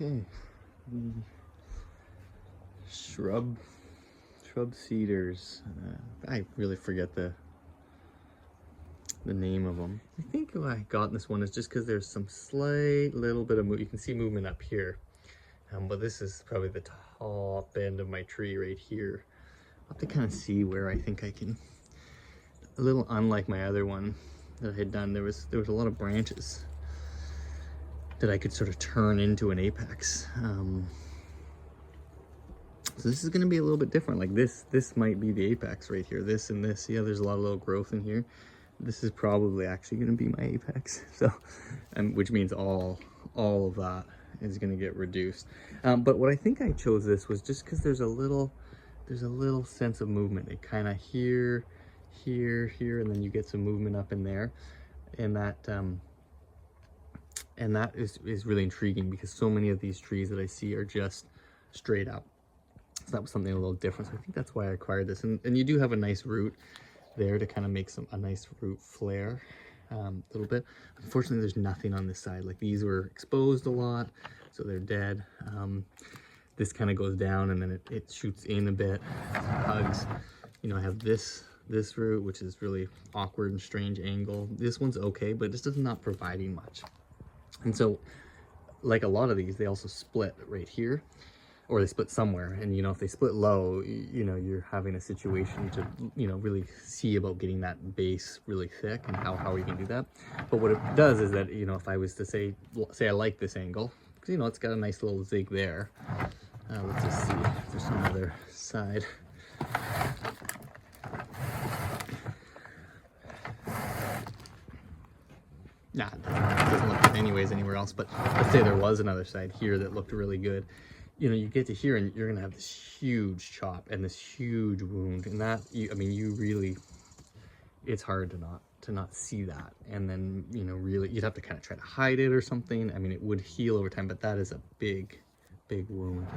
Okay, shrub cedars. I really forget the name of them. I think why I got this one is just because there's some slight little bit of you can see movement up here, but this is probably the top end of my tree right here. I'll have to kind of see where I think I can. A little unlike my other one that I had done, there was a lot of branches that I could sort of turn into an apex. So this is going to be a little bit different. Like this might be the apex right here. This and this. Yeah, there's a lot of little growth in here. This is probably actually going to be my apex. So, which means all of that is going to get reduced. But what I think I chose this was just because there's a little sense of movement. It kind of here, and then you get some movement up in there, and that is really intriguing because so many of these trees that I see are just straight up. So that was something a little different. So I think that's why I acquired this. And you do have a nice root there to kind of make a nice root flare a little bit. Unfortunately, there's nothing on this side. Like these were exposed a lot, so they're dead. This kind of goes down and then it shoots in a bit, hugs. You know, I have this root, which is really awkward and strange angle. This one's okay, but it's just not providing much. And so, like a lot of these, they also split right here, or they split somewhere. And, you know, if they split low, you know, you're having a situation to, you know, really see about getting that base really thick and how you can do that. But what it does is that, you know, if I was to say I like this angle, because, you know, it's got a nice little zig there. Let's just see if there's some other side. Nah, it doesn't look good anyways anywhere else, but let's say there was another side here that looked really good. You know, you get to here and you're gonna have this huge chop and this huge wound, and that, I mean, you really, it's hard to not see that. And then, you know, really, you'd have to kind of try to hide it or something. I mean, it would heal over time, but that is a big wound.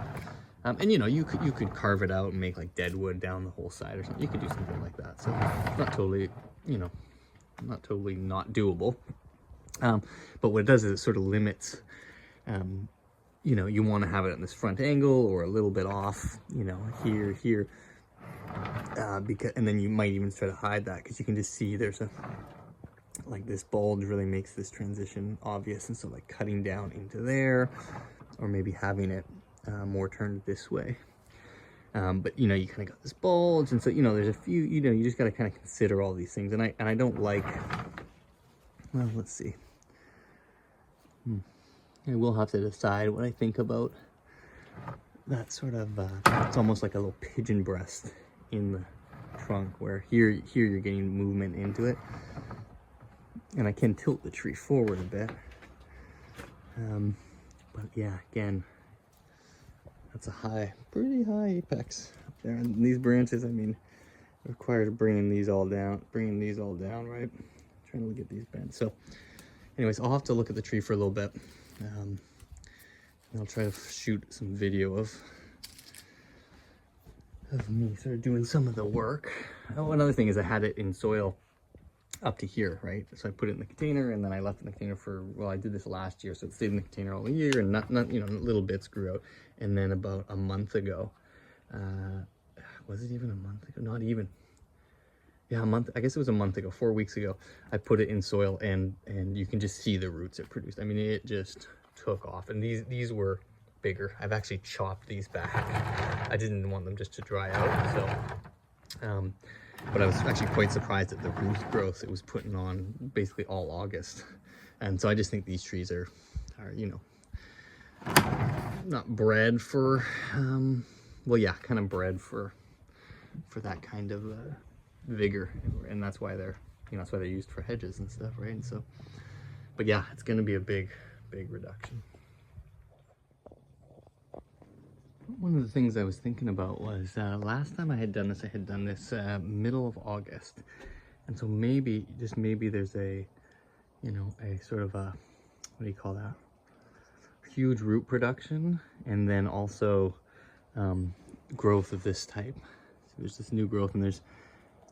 And you know, you could carve it out and make like dead wood down the whole side or something. You could do something like that. So not totally, you know, not totally not doable. But what it does is it sort of limits, you know, you want to have it in this front angle or a little bit off, you know, here, and then you might even try to hide that because you can just see there's like this bulge really makes this transition obvious. And so like cutting down into there, or maybe having it more turned this way. But you know, you kind of got this bulge, and so, you know, there's a few, you know, you just got to kind of consider all these things. And I don't like, well, let's see. I will have to decide what I think about that sort of, it's almost like a little pigeon breast in the trunk, where here you're getting movement into it. And I can tilt the tree forward a bit. But yeah, again, that's a pretty high apex up there. And these branches, I mean, require bringing these all down, right? Trying to get these bent. So anyways, I'll have to look at the tree for a little bit. And I'll try to shoot some video of me sort of doing some of the work. Oh, another thing is I had it in soil up to here, right? So I put it in the container, and then I left it in the container for, well, I did this last year, so it stayed in the container all year, and not you know, little bits grew out. And then about a month ago, was it even a month ago? Not even. Yeah, a month, I guess it was a month ago, 4 weeks ago, I put it in soil, and you can just see the roots it produced. I mean, it just took off, and these were bigger. I've actually chopped these back. I didn't want them just to dry out, so, but I was actually quite surprised at the root growth it was putting on basically all August. And so I just think these trees are you know, not bred for, well, yeah, kind of bred for that kind of, vigor, and that's why they're, you know, that's why they're used for hedges and stuff, right? And so, but yeah, it's going to be a big reduction. One of the things I was thinking about was last time I had done this middle of August, and so maybe, just maybe, there's a, you know, a sort of a, what do you call that, huge root production, and then also growth of this type. So there's this new growth, and there's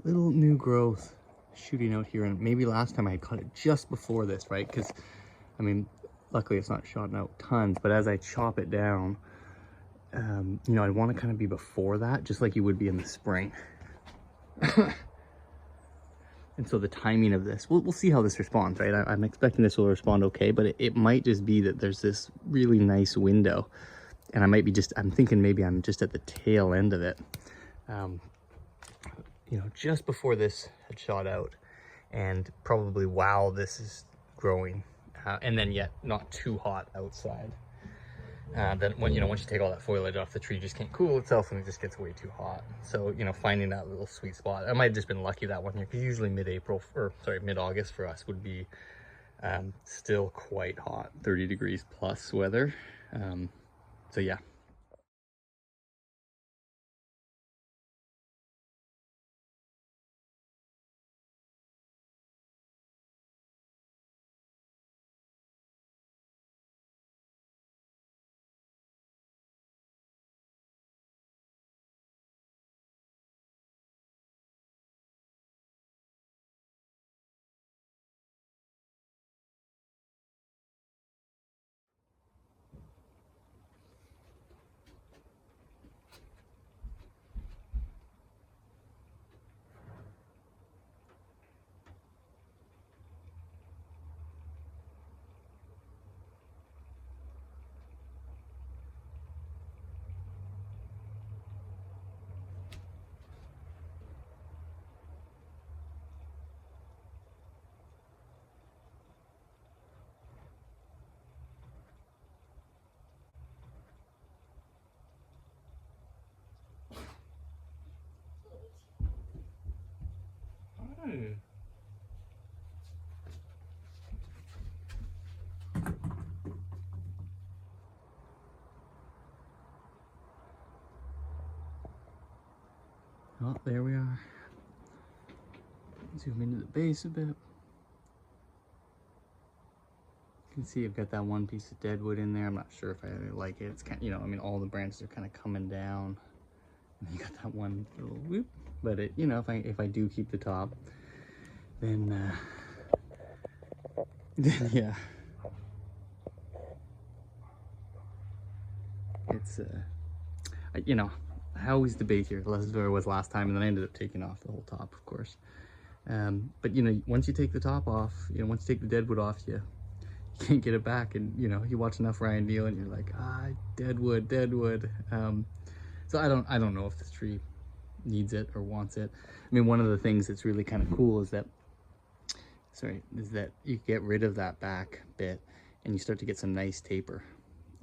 little new growth shooting out here. And maybe last time I had cut it just before this, right? Because I mean, luckily it's not shot out tons, but as I chop it down, you know, I want to kind of be before that, just like you would be in the spring. And so the timing of this, we'll see how this responds, right? I'm expecting this will respond okay, but it might just be that there's this really nice window, and I might be just, I'm thinking maybe I'm just at the tail end of it. You know, just before this had shot out, and probably while this is growing, and then yet not too hot outside. Then when, you know, once you take all that foliage off, the tree just can't cool itself and it just gets way too hot. So, you know, finding that little sweet spot. I might have just been lucky that one year, because usually mid-August for us would be still quite hot, 30 degrees plus weather. So yeah. Oh, there we are. Zoom into the base a bit. You can see I've got that one piece of deadwood in there. I'm not sure if I really like it. It's kind of, you know, I mean, all the branches are kind of coming down. And you got that one little whoop. But it, you know, if I do keep the top, then yeah, it's you know, I always debate here. Less is where I was last time, and then I ended up taking off the whole top, of course. But you know, once you take the top off, you know, once you take the deadwood off, you can't get it back. And you know, you watch enough Ryan Neal, and you're like, deadwood. So I don't know if this tree needs it or wants it. I mean, one of the things that's really kind of cool is that, is that you get rid of that back bit, and you start to get some nice taper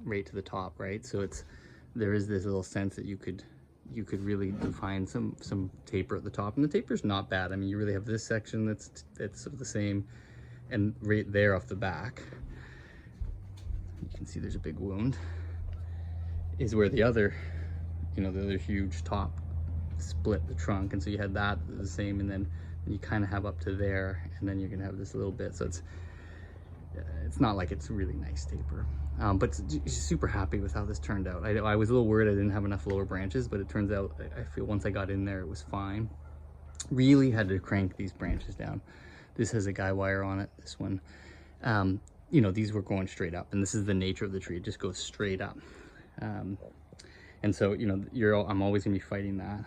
right to the top, right? So there is this little sense that you could really define some taper at the top, and the taper's not bad. I mean, you really have this section that's sort of the same, and right there off the back, you can see there's a big wound, is where the other, you know, the other huge top split the trunk, and so you had that the same, and then you kind of have up to there, and then you're gonna have this little bit. So it's not like it's a really nice taper, but super happy with how this turned out. I was a little worried I didn't have enough lower branches, but it turns out I feel once I got in there it was fine. Really had to crank these branches down. This has a guy wire on it, this one. You know, these were going straight up, and this is the nature of the tree. It just goes straight up. And so, you know, I'm always gonna be fighting that.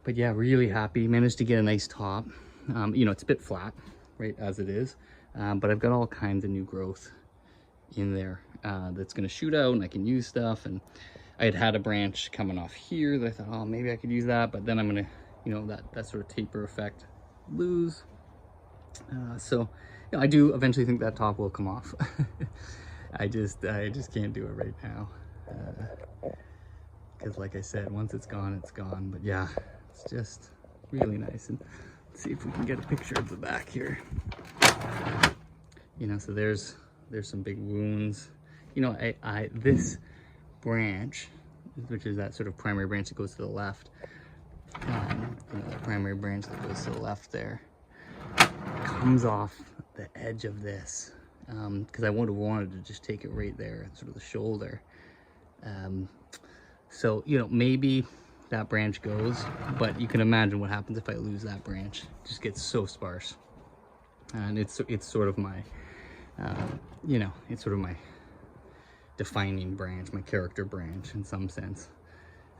But yeah, really happy. Managed to get a nice top. You know, it's a bit flat, right, as it is. But I've got all kinds of new growth in there that's gonna shoot out, and I can use stuff. And I had a branch coming off here that I thought, oh, maybe I could use that, but then I'm gonna, you know, that sort of taper effect lose. So, you know, I do eventually think that top will come off. I just can't do it right now. Because like I said, once it's gone, it's gone. But yeah, it's just really nice. And let's see if we can get a picture of the back here. You know, so there's some big wounds. You know, this branch, which is that sort of primary branch that goes to the left, you know, the primary branch that goes to the left there, comes off the edge of this, because I would have wanted to just take it right there, sort of the shoulder. So, you know, maybe that branch goes, but you can imagine what happens if I lose that branch. It just gets so sparse. And it's sort of my You know, it's sort of my defining branch, my character branch in some sense.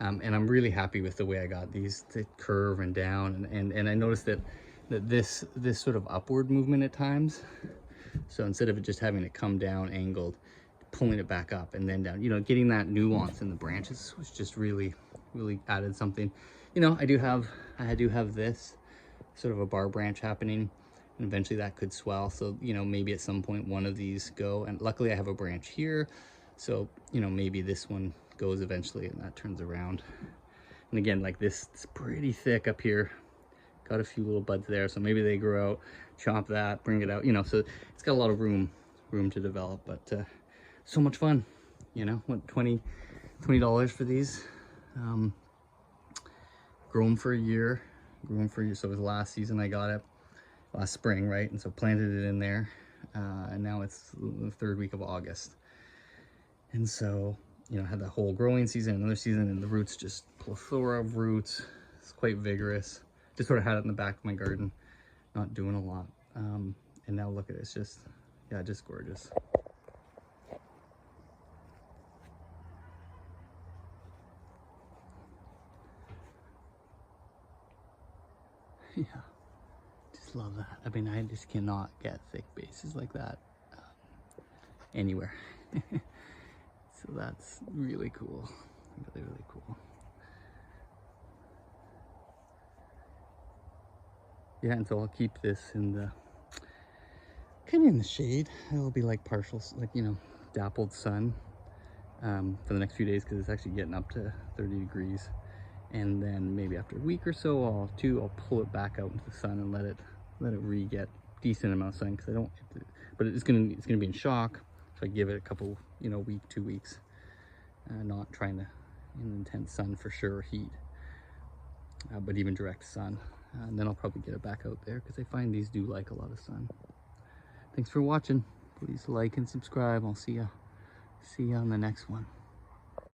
And I'm really happy with the way I got these to curve and down. And I noticed that this sort of upward movement at times, so instead of it just having it come down angled, pulling it back up and then down, you know, getting that nuance in the branches was just really added something. You know, I do have this sort of a bar branch happening, and eventually that could swell. So, you know, maybe at some point one of these go, and luckily I have a branch here. So, you know, maybe this one goes eventually and that turns around. And again, like this, it's pretty thick up here. Got a few little buds there, so maybe they grow out, chop that, bring it out, you know, so it's got a lot of room to develop, but so much fun, you know. What, $20 for these? Grow them for a year, so it was last season I got it, last spring, right? And so planted it in there, and now it's the 3rd week of August. And so, you know, had the whole growing season, another season, and the roots, just plethora of roots. It's quite vigorous. Just sort of had it in the back of my garden, not doing a lot. And now look at it, it's just, yeah, just gorgeous. Yeah, just love that. I mean, I just cannot get thick bases like that anywhere. So that's really cool, really cool. Yeah, and so I'll keep this in the kind of in the shade. It'll be like partial, like, you know, dappled sun for the next few days, because it's actually getting up to 30 degrees. And then maybe after a week or so, I'll pull it back out into the sun and let it re-get decent amount of sun, because I don't, but it's gonna be in shock. So I give it a couple, you know, week, 2 weeks, not trying to in intense sun for sure, heat, but even direct sun. And then I'll probably get it back out there, because I find these do like a lot of sun. Thanks for watching. Please like and subscribe. I'll see ya on the next one.